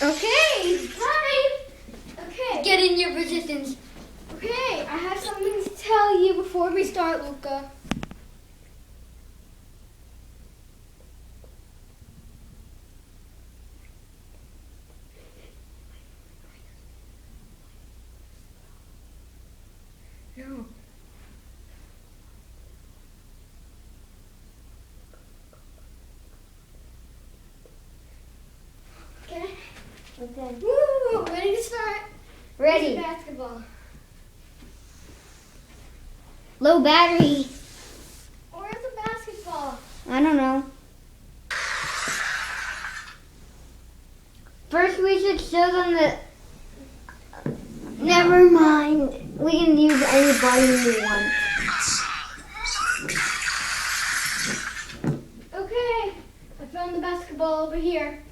Okay, time. Okay. Get in your positions. Okay, I have something to tell you before we start, Luca. No. Okay. Okay. Woo! Ready to start? Ready. Basketball. Low battery. Where's the basketball? I don't know. First we should show them the... Never mind. We can use any button we want. Okay. I found the basketball over here.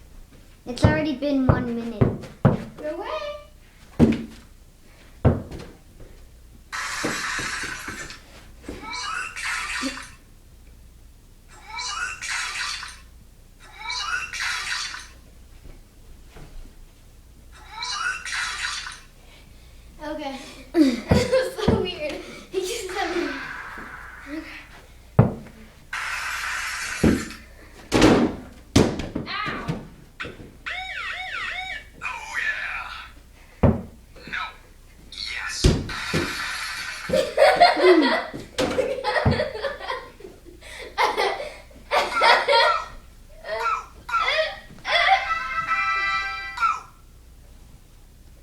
It's already been 1 minute. No way. Okay. That was so weird. He just said me. Ow! Oh yeah. No. Yes.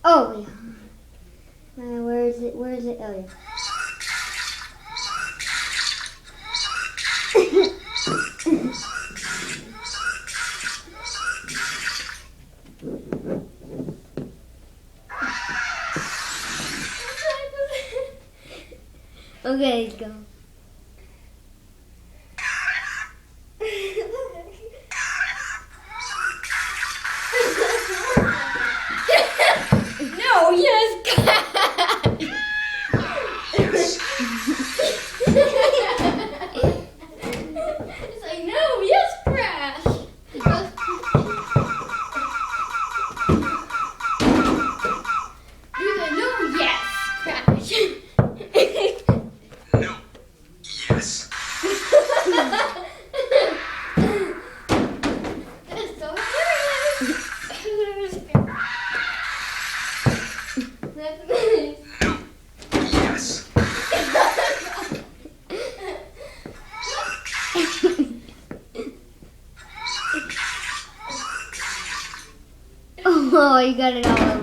Oh, yeah. Where is it? Where is it? Oh, yeah. Okay, let's go. No, yes, It's like, no, yes, crash. He's like, no, yes, crash. No. Yes. That is so hilarious. That's nice. No. Yes. Oh, you got it all over.